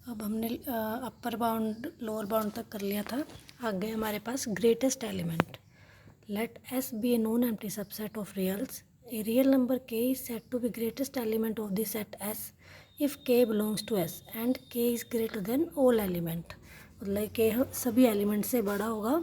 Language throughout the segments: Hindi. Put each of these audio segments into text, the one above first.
अब हमने अपर बाउंड लोअर बाउंड तक कर लिया था। आगे हमारे पास greatest element. Let S be a non empty subset of reals. A real number K is said to be greatest element of the set S if K belongs to S and K is greater than all element. मतलब के सभी एलिमेंट से बड़ा होगा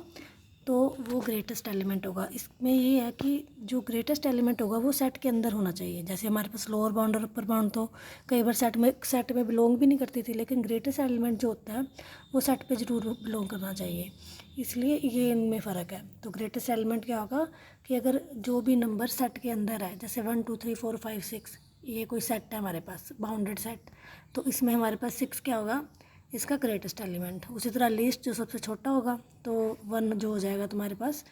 तो वो ग्रेटेस्ट एलिमेंट होगा। इसमें ये है कि जो ग्रेटेस्ट एलिमेंट होगा वो सेट के अंदर होना चाहिए। जैसे हमारे पास लोअर बाउंड और अपर बाउंड तो कई बार सेट में बिलोंग भी नहीं करती थी, लेकिन ग्रेटेस्ट एलिमेंट जो होता है वो सेट पे ज़रूर बिलोंग करना चाहिए। इसलिए ये इनमें फ़र्क है। तो ग्रेटेस्ट एलिमेंट क्या होगा कि अगर जो भी नंबर सेट के अंदर है, जैसे 1 2 3 4 5 6, ये कोई सेट है हमारे पास बाउंडेड सेट, तो इसमें हमारे पास 6 क्या होगा, इसका ग्रेटेस्ट एलिमेंट। उसी तरह लीस्ट जो सबसे छोटा होगा तो 1 जो हो जाएगा तुम्हारे पास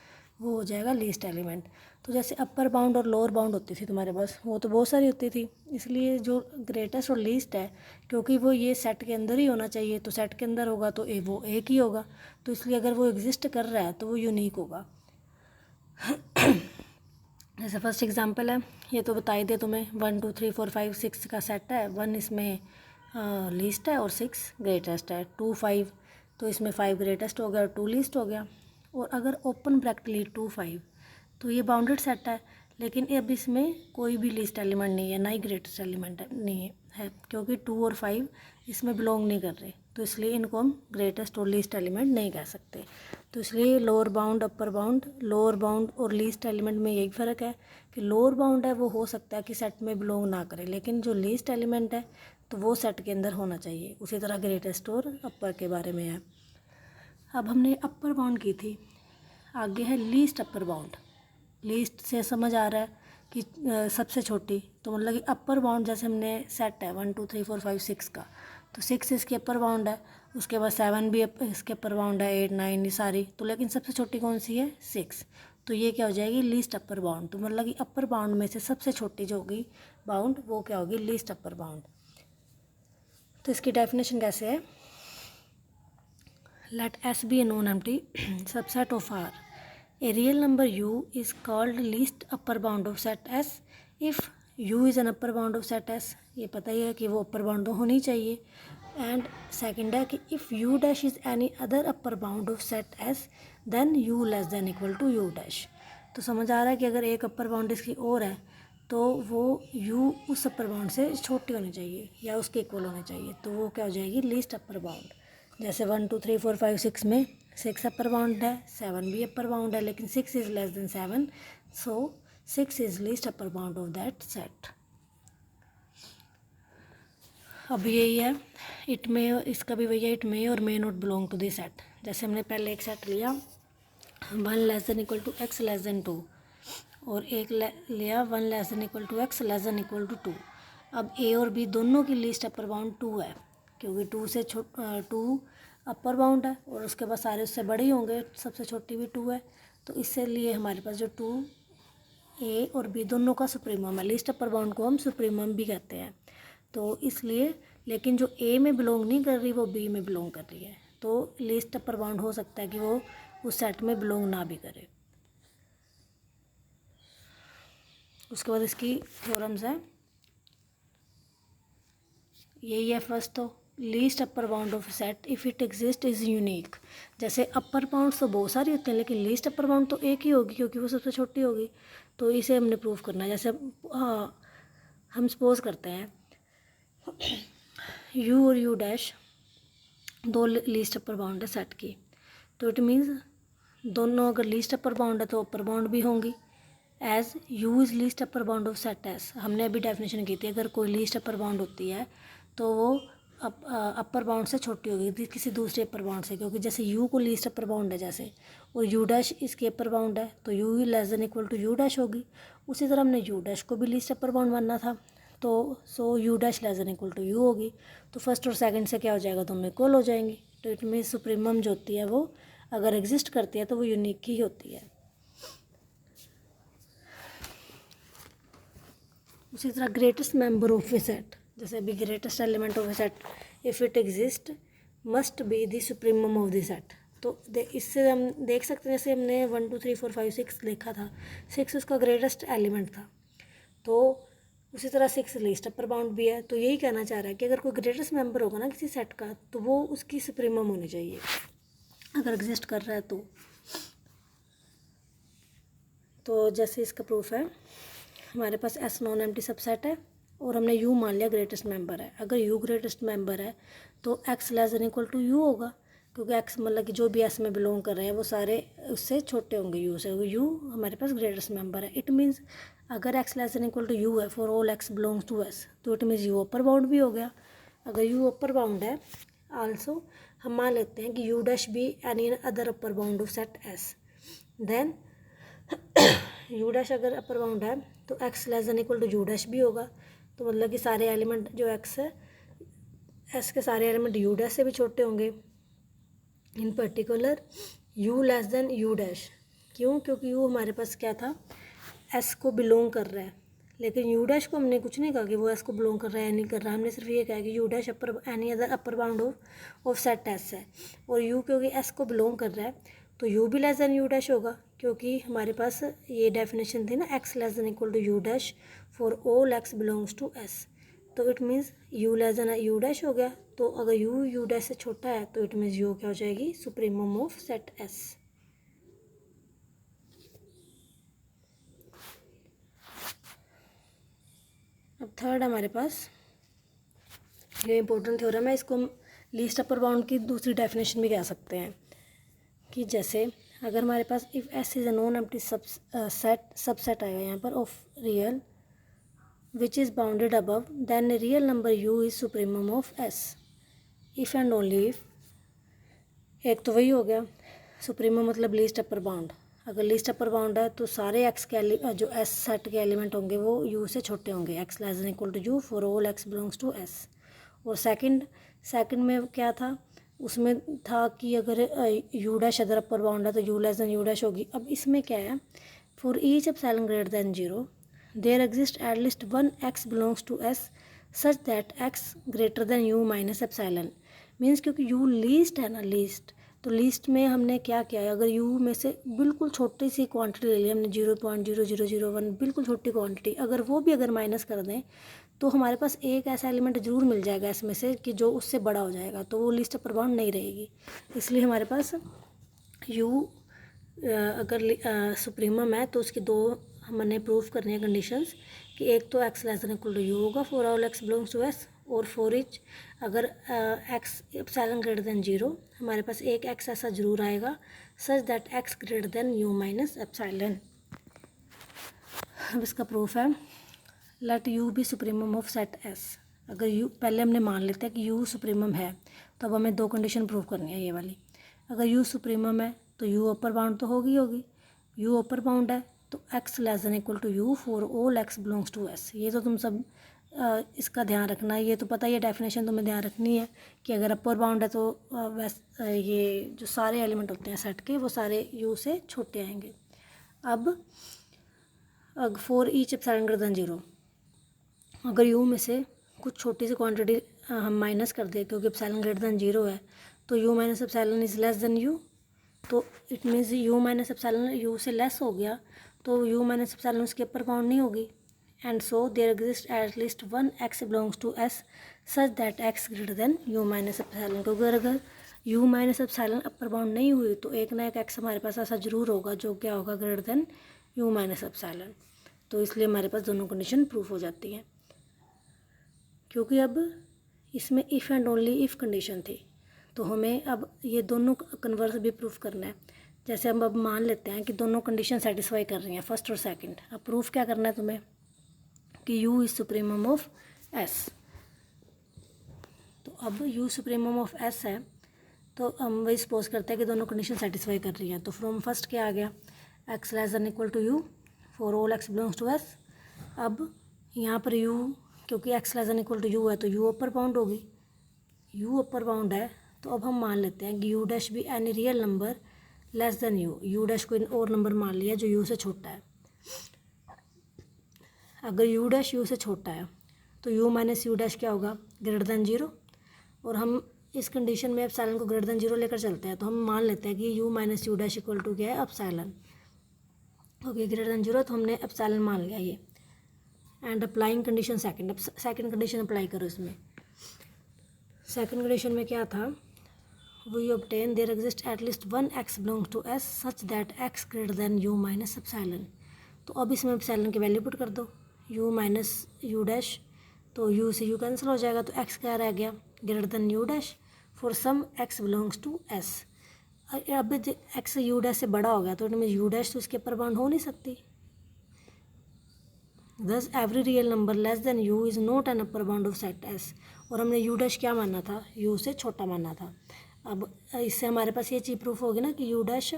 वो हो जाएगा लीस्ट एलिमेंट। तो जैसे अपर बाउंड और लोअर बाउंड होती थी तुम्हारे पास, वो तो बहुत सारी होती थी, इसलिए जो ग्रेटेस्ट और लीस्ट है क्योंकि वो ये सेट के अंदर ही होना चाहिए, तो सेट के अंदर होगा तो वो एक ही होगा, तो इसलिए अगर वो एग्जिस्ट कर रहा है तो वो यूनिक होगा। जैसे फर्स्ट एग्जांपल है, ये तो बता ही दे तुम्हें, 1 2 3 4 5 6 का सेट है, 1 इसमें लीस्ट है और 6 ग्रेटेस्ट है। 2 5 तो इसमें 5 ग्रेटेस्ट हो गया और 2 लीस्ट हो गया। और अगर ओपन ब्रैकेट ली 2 5 तो ये बाउंडेड सेट है, लेकिन अब इसमें कोई भी लीस्ट एलिमेंट नहीं है, ना ही ग्रेटेस्ट एलिमेंट नहीं है क्योंकि 2 और 5 इसमें बिलोंग नहीं कर रहे, तो इसलिए इनको हम ग्रेटेस्ट और लीस्ट एलिमेंट नहीं कह सकते। तो इसलिए lower bound upper bound, lower bound और लीस्ट एलिमेंट में यही फ़र्क है कि लोअर बाउंड है वो हो सकता है कि सेट में बिलोंग ना करे, लेकिन जो लीस्ट एलिमेंट है तो वो सेट के अंदर होना चाहिए। उसी तरह ग्रेटेस्ट और अपर के बारे में है। अब हमने अपर बाउंड की थी, आगे है लीस्ट अपर बाउंड। लीस्ट से समझ आ रहा है कि सबसे छोटी, तो मतलब कि अपर बाउंड जैसे हमने सेट है 1 2 3 4 5 6 का, तो 6 इसकी अपर बाउंड है, उसके बाद 7 भी इसके अपर बाउंड है, 8 9 ये सारी, तो लेकिन सबसे छोटी कौन सी है 6, तो ये क्या हो जाएगी लीस्ट अपर बाउंड। तो मतलब कि अपर बाउंड में से सबसे छोटी जो होगी बाउंड वो क्या होगी लीस्ट अपर बाउंड। तो इसकी डेफिनेशन कैसे है, let S be a non empty subset of R. A real number u is called least upper bound of set S if u is an upper bound of set S। ये पता ही है कि वो अपर बाउंड तो होनी चाहिए। एंड सेकंड है कि if u dash is any other upper bound of set S then u less than equal to u dash. तो समझ आ रहा है कि अगर एक अपर बाउंड इसकी और है तो वो u उस अपर बाउंड से छोटी होनी चाहिए या उसके इक्वल होनी चाहिए, तो वो क्या हो जाएगी लीस्ट अपर बाउंड। जैसे 1 2 3 4 5 6 में 6 अपर बाउंड है, 7 भी अपर बाउंड है, लेकिन 6 is less then 7, so 6 is least upper bound of that set. अब यही है इट में, इसका भी वही है, it may or may not belong to this set. जैसे हमने पहले एक सेट लिया 1 less than equal to x less than 2, और एक लिया 1 less than equal to x less than equal to 2। अब ए और बी दोनों की लीस्ट अपर बाउंड 2 है, क्योंकि 2 से 2 अपर बाउंड है और उसके बाद सारे उससे बड़े ही होंगे, सबसे छोटी भी 2 है, तो इससे लिए हमारे पास जो 2 ए और बी दोनों का सुप्रीमम है। लीस्ट अपर बाउंड को हम सुप्रीमम भी कहते हैं, तो इसलिए, लेकिन जो ए में बिलोंग नहीं कर रही वो बी में बिलोंग कर रही है, तो लीस्ट अपर बाउंड हो सकता है कि वो उस सेट में बिलोंग ना भी करे। उसके बाद इसकी थ्योरम्स है, यही है फर्स्ट, तो least upper bound of set if it exist is unique. जैसे अपर बाउंड तो बहुत सारी होते हैं, लेकिन लीस्ट अपर बाउंड तो एक ही होगी क्योंकि वो सबसे छोटी होगी, तो इसे हमने प्रूव करना है। जैसे हम सपोज करते हैं यू और यू डैश दो लीस्ट अपर बाउंड है सेट की, तो इट मीन्स दोनों अगर लीस्ट अपर बाउंड है तो अपर बाउंड भी होंगी। As u is least upper bound of set S, हमने अभी डेफिनेशन की थी, अगर कोई लीस्ट अपर बाउंड होती है तो वो अपर बाउंड से छोटी होगी किसी दूसरे अपर बाउंड से, क्योंकि जैसे यू को लीस्ट अपर बाउंड है जैसे, और यू डैश इसके अपर बाउंड है, तो यू ही less than equal to you dash होगी। उसी तरह हमने यू डैश को भी लीस्ट अपर बाउंड मानना था, तो so u dash less than equal to u होगी, तो फर्स्ट और सेकंड से क्या हो जाएगा, दोनों इक्वल हो जाएंगी। तो इट मीन्स सुप्रीमम जो होती है वो अगर एग्जिस्ट करती है तो वो यूनिक ही होती है। उसी तरह greatest member of A set, जैसे अभी greatest element of A set if it exist must be the supremum of the set. तो इससे हम देख सकते हैं, जैसे हमने 1 2 3 4 5 6 देखा था, 6 उसका ग्रेटेस्ट एलिमेंट था, तो उसी तरह 6 लीस्ट अपर बाउंड भी है। तो यही कहना चाह रहा है कि अगर कोई ग्रेटेस्ट मेंबर होगा ना किसी सेट का, तो वो उसकी सुप्रीमम होनी चाहिए अगर एग्जिस्ट कर रहा है तो जैसे इसका प्रूफ है, हमारे पास एस नॉन एम्प्टी सबसेट है और हमने यू मान लिया ग्रेटेस्ट मेंबर है। अगर यू ग्रेटेस्ट मेंबर है तो x less than equal to you होगा, क्योंकि एक्स मतलब कि जो भी एस में बिलोंग कर रहे हैं वो सारे उससे छोटे होंगे यू से। यू हमारे पास ग्रेटेस्ट मेंबर है। इट मीन्स अगर x less than equal to you है for all x belongs to S, तो it means U upper bound भी हो गया। अगर यू अपर बाउंड है आल्सो हम मान लेते हैं कि you dash be any other upper bound of set S, then you dash अगर अपर बाउंड है तो x less than equal to you dash भी होगा। तो मतलब कि सारे एलिमेंट जो एक्स है, एस के सारे एलिमेंट यू डैश से भी छोटे होंगे। इन particular you less than you dash. क्यों? क्योंकि यू हमारे पास क्या था, एस को बिलोंग कर रहा है, लेकिन यू डैश को हमने कुछ नहीं कहा कि वो एस को बिलोंग कर रहा है या नहीं कर रहा है। हमने सिर्फ ये कहा कि you dash upper any other upper bound of set S है, और यू क्योंकि एस को बिलोंग कर रहा है तो यू भी लेस देन यू डैश होगा, क्योंकि हमारे पास ये डेफिनेशन थी ना x less than equal to you dash for all x belongs to S. तो it means U less than you dash हो गया। तो अगर यू डैश से छोटा है तो इट मीन्स यू क्या हो जाएगी, सुप्रीमम ऑफ सेट एस। अब थर्ड हमारे पास ये इंपॉर्टेंट थ्योरम है, इसको हम लीस्ट अपर बाउंड की दूसरी डेफिनेशन भी कह सकते हैं कि जैसे अगर हमारे पास if S is a non empty subset आएगा यहाँ पर of real which is bounded above, then real number U is supremum of S if and only if. एक तो वही हो गया सुप्रीमम मतलब लीस्ट अपर बाउंड। अगर लीस्ट अपर बाउंड है तो सारे एक्स के जो एस सेट के एलिमेंट होंगे वो यू से छोटे होंगे, x less than equal to u for all x belongs to S. और सेकंड में क्या था, उसमें था कि अगर u dash other upper bound है तो u less than you dash होगी। अब इसमें क्या है, for each epsilon greater than 0 there exist at least one x belongs to S such that x greater than you minus epsilon. Means क्योंकि यू लीस्ट है ना, लीस्ट, तो लीस्ट में हमने क्या किया है, अगर यू में से बिल्कुल छोटी सी क्वांटिटी ले ली हमने 0.0001, बिल्कुल छोटी क्वांटिटी, अगर वो भी अगर माइनस कर दें तो हमारे पास एक ऐसा एलिमेंट ज़रूर मिल जाएगा इसमें से कि जो उससे बड़ा हो जाएगा, तो वो लिस्ट अपर बाउंड नहीं रहेगी। इसलिए हमारे पास यू अगर सुप्रीमम है तो उसकी दो हमने प्रूफ करनी है कंडीशंस कि एक तो x less than equal to you होगा for all x belongs to S, और फॉर इच अगर एक्स एप्सिलॉन ग्रेटर देन 0 हमारे पास एक एक्स ऐसा जरूर आएगा such that x greater than you minus epsilon. अब इसका प्रूफ है let you be supremum of set S. अगर यू पहले हमने मान लेते हैं कि यू सुप्रीमम है, तो अब हमें दो कंडीशन प्रूव करनी है ये वाली। अगर यू सुप्रीमम है तो यू अपर बाउंड तो होगी, यू अपर बाउंड है तो x less than equal to u for all x belongs to S. ये तो तुम सब इसका ध्यान रखना है, ये तो पता ही है, डेफिनेशन तुम्हें ध्यान रखनी है कि अगर अपर बाउंड है तो ये जो सारे एलिमेंट होते हैं सेट के वो सारे यू से छोटे आएंगे। अब for each epsilon greater than 0 अगर यू में से कुछ छोटी सी क्वांटिटी हम माइनस कर दें, क्योंकि एप्सिलॉन ग्रेटर देन 0 है तो U minus epsilon is less than U, तो it means U minus epsilon U से लेस हो गया, तो यू माइनस एप्सिलॉन उसके अपर बाउंड नहीं होगी। And so there exist at least one x belongs to S such that x greater than you minus epsilon. क्योंकि अगर u minus epsilon upper bound नहीं हुई तो एक ना एक एक्स हमारे पास ऐसा जरूर होगा जो क्या होगा, greater than you minus epsilon. तो इसलिए हमारे पास दोनों कंडीशन प्रूफ हो जाती हैं, क्योंकि अब इसमें if and only if condition थी, तो हमें अब ये दोनों कन्वर्स भी प्रूफ करना है। जैसे हम अब मान लेते हैं कि दोनों कंडीशन सेटिस्फाई कर रही हैं, फर्स्ट और सेकंड। अब प्रूफ क्या करना है तुम्हें कि you is supremum of S. तो अब यू सुप्रीमम ऑफ एस है तो हम वही सपोज करते हैं कि दोनों कंडीशन सेटिस्फाई कर रही हैं। तो फ्रॉम फर्स्ट क्या आ गया, x less than equal to u for all x belongs to S. अब यहाँ पर यू क्योंकि x less than equal to you है तो यू अपर बाउंड होगी, यू अपर बाउंड है तो अब हम मान लेते हैं कि यू डैश भी any real number less than u. U dash को और नंबर मान लिया जो यू से छोटा है। अगर यू डैश यू से छोटा है तो यू माइनस यू डैश क्या होगा, ग्रेटर देन 0। और हम इस कंडीशन में एप्सिलॉन को ग्रेटर देन 0 लेकर चलते हैं, तो हम मान लेते हैं कि u minus u dash equal to क्या है, एप्सिलॉन। ओके, ग्रेटर देन 0 तो हमने एप्सिलॉन मान लिया ये। And applying condition second. अब सेकंड कंडीशन अप्लाई करो इसमें। सेकंड कंडीशन में क्या था, we obtain there exist at least one x belongs to S such that x greater than you minus epsilon. तो अब इसमें एप्सिलॉन की वैल्यू पुट कर दो, यू माइनस यू डैश, तो यू से यू कैंसिल हो जाएगा, तो एक्स क्या रह गया, greater than you dash for some x belongs to S. अब एक्स यू डैश से बड़ा हो गया तो इनमें यू डैश तो इसके ऊपर बाउंड हो नहीं सकती। दस every real number less than U is not an upper bound of set S. और हमने यू डैश क्या मानना था, यू से छोटा मानना था। अब इससे हमारे पास ये चीज़ प्रूफ होगी ना कि यू डैश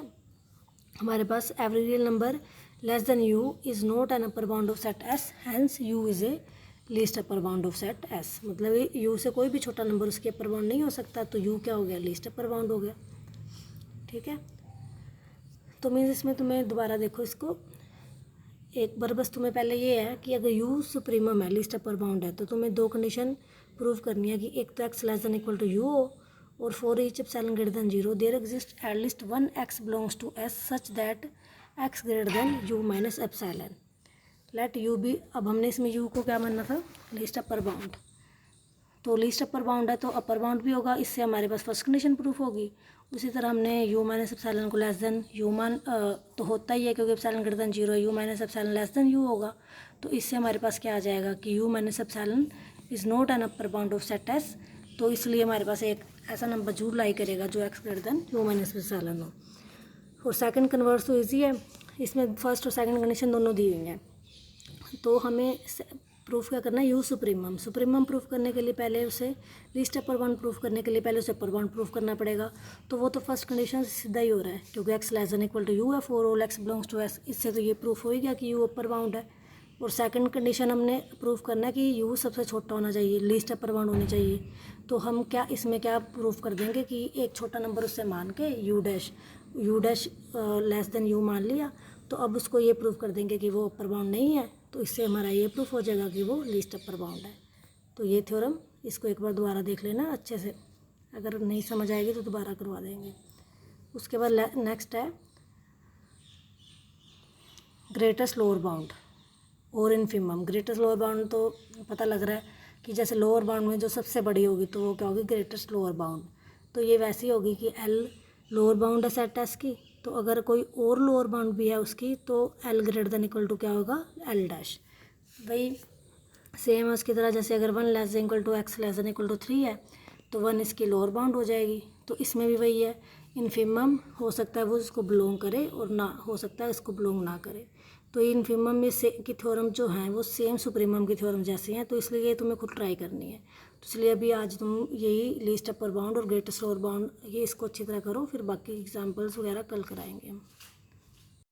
हमारे पास every real number less than U is not an upper bound of set S, hence U is a least upper bound of set S. मतलब यू से कोई भी छोटा नंबर उसके अपर बाउंड नहीं हो सकता, तो यू क्या हो गया, लीस्ट अपर बाउंड हो गया। ठीक है, तो मीन्स इसमें तुम्हें दोबारा देखो इसको एक बार, बस तुम्हें पहले ये है कि अगर यू सुप्रीमम है, लीस्ट अपर बाउंड है, तो तुम्हें दो कंडीशन प्रूव करनी है कि एक तो x less than equal to u हो, और for each epsilon greater than zero there exist at least one x belongs to S such that x greater than you minus epsilon. Let you be, अब हमने इसमें यू को क्या मानना था, लीस्ट अपर बाउंड। तो लीस्ट अपर बाउंड है तो अपर बाउंड भी होगा, इससे हमारे पास फर्स्ट कंडीशन प्रूफ होगी। उसी तरह हमने यू माइनस एप्सिलॉन को लेस देन यू मान तो होता ही है क्योंकि epsilon greater than zero, you minus epsilon less than you होगा। तो इससे हमारे पास क्या आ जाएगा कि u minus epsilon is not an upper bound of set S. तो इसलिए हमारे पास एक ऐसा नंबर जरूर लाई करेगा जो x greater than you minus epsilon हो। और सेकंड कन्वर्स तो ईजी है, इसमें फर्स्ट और सेकंड कंडीशन दोनों दी हुई हैं। तो हमें प्रूफ क्या करना है, यू सुप्रीमम। सुप्रीमम प्रूफ करने के लिए पहले उसे लीस्ट अपर बाउंड प्रूफ करने के लिए पहले उसे अपर बाउंड प्रूफ करना पड़ेगा। तो वो तो फर्स्ट कंडीशन सीधा ही हो रहा है क्योंकि x less than equal to you है, for all x belongs to S. इससे तो ये प्रूफ हो ही गया कि यू अपर बाउंड है। और सेकंड कंडीशन हमने प्रूफ करना है कि यू सबसे छोटा होना चाहिए, लीस्ट अपर बाउंड होनी चाहिए। तो हम क्या इसमें क्या प्रूफ कर देंगे कि एक छोटा नंबर उससे मान के you dash less than you मान लिया, तो अब उसको ये प्रूफ कर देंगे कि वो अपर बाउंड नहीं है। तो इससे हमारा ये प्रूफ हो जाएगा कि वो लीस्ट अपर बाउंड है। तो ये थ्योरम, इसको एक बार दोबारा देख लेना अच्छे से, अगर नहीं समझ आएगी तो दोबारा करवा देंगे। उसके बाद नेक्स्ट है ग्रेटेस्ट लोअर बाउंड और इनफिमम। ग्रेटेस्ट लोअर बाउंड तो पता लग रहा है कि जैसे लोअर बाउंड में जो सबसे बड़ी होगी तो वो क्या होगी, ग्रेटेस्ट लोअर बाउंड। तो ये वैसी होगी कि एल लोअर बाउंड है सेट एस की, तो अगर कोई और लोअर बाउंड भी है उसकी तो l greater than equal to क्या होगा, एल डैश। वही सेम है उसकी तरह, जैसे अगर one less than equal to x less than equal to 3 है तो वन इसकी लोअर बाउंड हो जाएगी। तो इसमें भी वही है, इनफिमम हो सकता है वो इसको बिलोंग करे और ना हो सकता है इसको बिलोंग ना करे। तो इनफिमम में से की थ्योरम जो हैं वो सेम सुप्रीमम की थ्योरम जैसे हैं, तो इसलिए ये तुम्हें खुद ट्राई करनी है। तो इसलिए अभी आज तुम यही लीस्ट अपर बाउंड और ग्रेटेस्ट लोअर बाउंड ये इसको अच्छी तरह करो, फिर बाकी एग्जाम्पल्स वगैरह कल कराएंगे हम।